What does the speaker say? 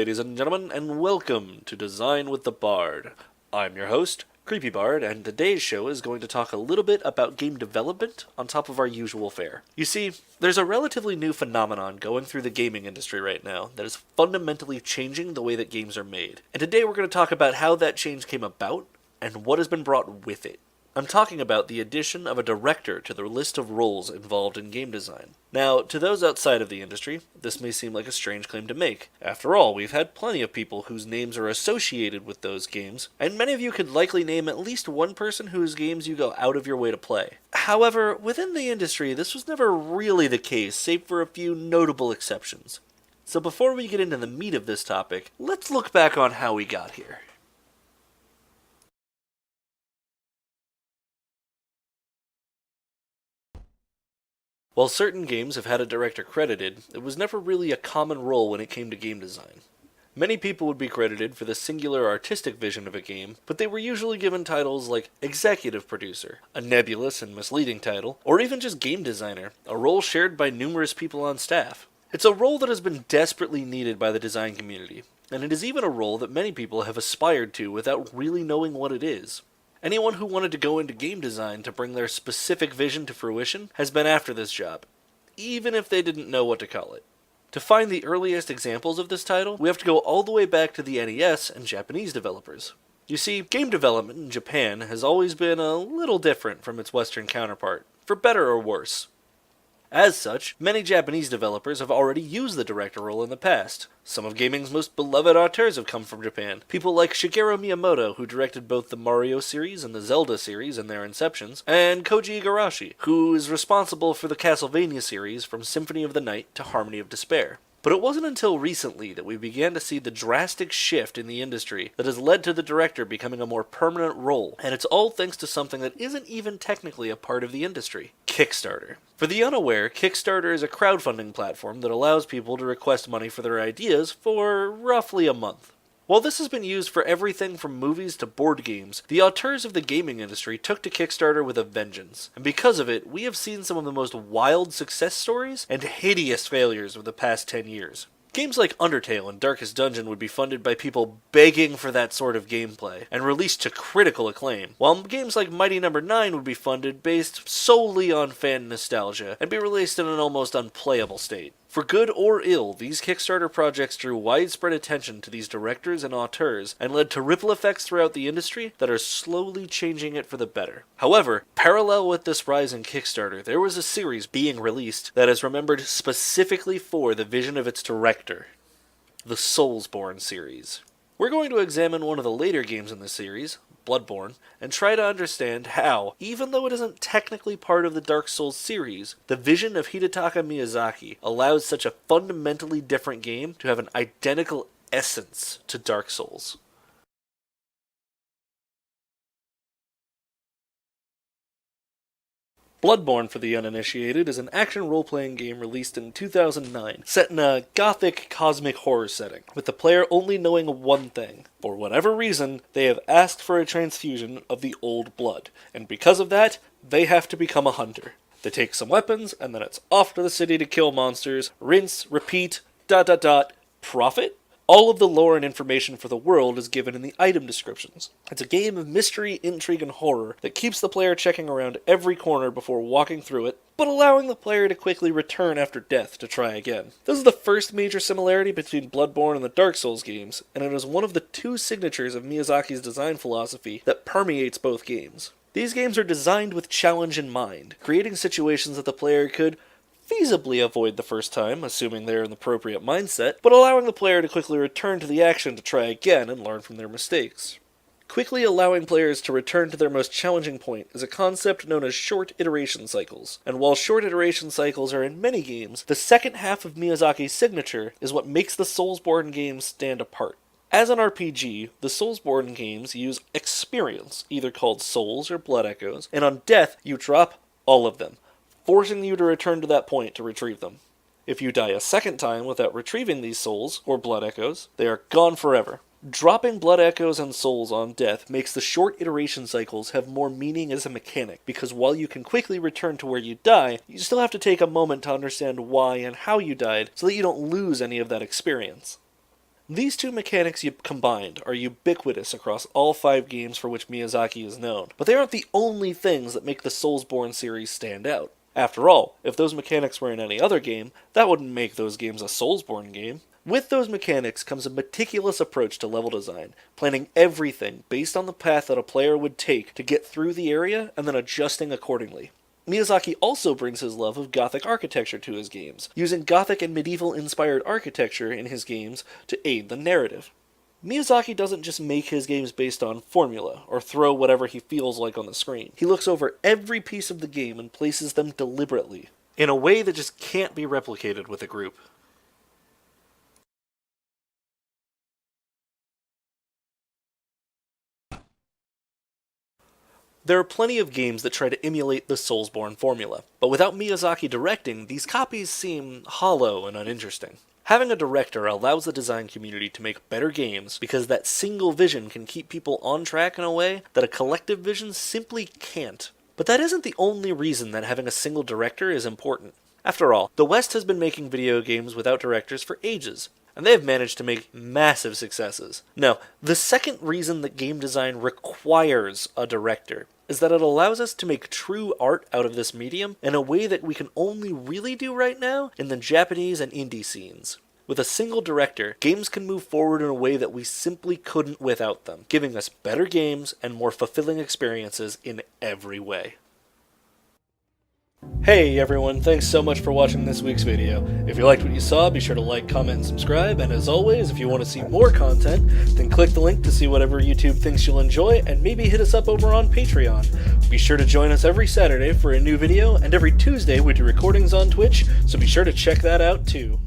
ladies and gentlemen, and welcome to Design with the Bard. I'm your host, Creepy Bard, and today's show is going to talk a little bit about game development on top of our usual fare. You see, there's a relatively new phenomenon going through the gaming industry right now that is fundamentally changing the way that games are made. And today we're going to talk about how that change came about and what has been brought with it. I'm talking about the addition of a director to the list of roles involved in game design. Now, to those outside of the industry, this may seem like a strange claim to make. After all, we've had plenty of people whose names are associated with those games, and many of you could likely name at least one person whose games you go out of your way to play. However, within the industry, this was never really the case, save for a few notable exceptions. So before we get into the meat of this topic, let's look back on how we got here. While certain games have had a director credited, it was never really a common role when it came to game design. Many people would be credited for the singular artistic vision of a game, but they were usually given titles like executive producer, a nebulous and misleading title, or even just game designer, a role shared by numerous people on staff. It's a role that has been desperately needed by the design community, and it is even a role that many people have aspired to without really knowing what it is. Anyone who wanted to go into game design to bring their specific vision to fruition has been after this job, even if they didn't know what to call it. To find the earliest examples of this title, we have to go all the way back to the NES and Japanese developers. You see, game development in Japan has always been a little different from its Western counterpart, for better or worse. As such, many Japanese developers have already used the director role in the past. Some of gaming's most beloved auteurs have come from Japan. People like Shigeru Miyamoto, who directed both the Mario series and the Zelda series in their inceptions, and Koji Igarashi, who is responsible for the Castlevania series from Symphony of the Night to Harmony of Despair. But it wasn't until recently that we began to see the drastic shift in the industry that has led to the director becoming a more permanent role, and it's all thanks to something that isn't even technically a part of the industry: Kickstarter. For the unaware, Kickstarter is a crowdfunding platform that allows people to request money for their ideas for roughly a month. While this has been used for everything from movies to board games, the auteurs of the gaming industry took to Kickstarter with a vengeance, and because of it, we have seen some of the most wild success stories and hideous failures of the past 10 years. Games like Undertale and Darkest Dungeon would be funded by people begging for that sort of gameplay, and released to critical acclaim, while games like Mighty No. 9 would be funded based solely on fan nostalgia, and be released in an almost unplayable state. For good or ill, these Kickstarter projects drew widespread attention to these directors and auteurs, and led to ripple effects throughout the industry that are slowly changing it for the better. However, parallel with this rise in Kickstarter, there was a series being released that is remembered specifically for the vision of its director: the Soulsborne series. We're going to examine one of the later games in the series, Bloodborne, and try to understand how, even though it isn't technically part of the Dark Souls series, the vision of Hidetaka Miyazaki allows such a fundamentally different game to have an identical essence to Dark Souls. Bloodborne, for the uninitiated, is an action role-playing game released in 2009, set in a gothic cosmic horror setting, with the player only knowing one thing: for whatever reason, they have asked for a transfusion of the old blood, and because of that, they have to become a hunter. They take some weapons, and then it's off to the city to kill monsters, rinse, repeat, ... profit? All of the lore and information for the world is given in the item descriptions. It's a game of mystery, intrigue, and horror that keeps the player checking around every corner before walking through it, but allowing the player to quickly return after death to try again. This is the first major similarity between Bloodborne and the Dark Souls games, and it is one of the two signatures of Miyazaki's design philosophy that permeates both games. These games are designed with challenge in mind, creating situations that the player could feasibly avoid the first time, assuming they're in the appropriate mindset, but allowing the player to quickly return to the action to try again and learn from their mistakes. Quickly allowing players to return to their most challenging point is a concept known as short iteration cycles, and while short iteration cycles are in many games, the second half of Miyazaki's signature is what makes the Soulsborne games stand apart. As an RPG, the Soulsborne games use experience, either called souls or blood echoes, and on death you drop all of them, forcing you to return to that point to retrieve them. If you die a second time without retrieving these souls, or blood echoes, they are gone forever. Dropping blood echoes and souls on death makes the short iteration cycles have more meaning as a mechanic, because while you can quickly return to where you die, you still have to take a moment to understand why and how you died so that you don't lose any of that experience. These two mechanics combined are ubiquitous across all 5 games for which Miyazaki is known, but they aren't the only things that make the Soulsborne series stand out. After all, if those mechanics were in any other game, that wouldn't make those games a Soulsborne game. With those mechanics comes a meticulous approach to level design, planning everything based on the path that a player would take to get through the area and then adjusting accordingly. Miyazaki also brings his love of Gothic architecture to his games, using Gothic and medieval-inspired architecture in his games to aid the narrative. Miyazaki doesn't just make his games based on formula, or throw whatever he feels like on the screen. He looks over every piece of the game and places them deliberately, in a way that just can't be replicated with a group. There are plenty of games that try to emulate the Soulsborne formula, but without Miyazaki directing, these copies seem hollow and uninteresting. Having a director allows the design community to make better games because that single vision can keep people on track in a way that a collective vision simply can't. But that isn't the only reason that having a single director is important. After all, the West has been making video games without directors for ages, and they have managed to make massive successes. No, the second reason that game design requires a director is that it allows us to make true art out of this medium in a way that we can only really do right now in the Japanese and indie scenes. With a single director, games can move forward in a way that we simply couldn't without them, giving us better games and more fulfilling experiences in every way. Hey everyone, thanks so much for watching this week's video. If you liked what you saw, be sure to like, comment, and subscribe, and as always, if you want to see more content, then click the link to see whatever YouTube thinks you'll enjoy, and maybe hit us up over on Patreon. Be sure to join us every Saturday for a new video, and every Tuesday we do recordings on Twitch, so be sure to check that out too.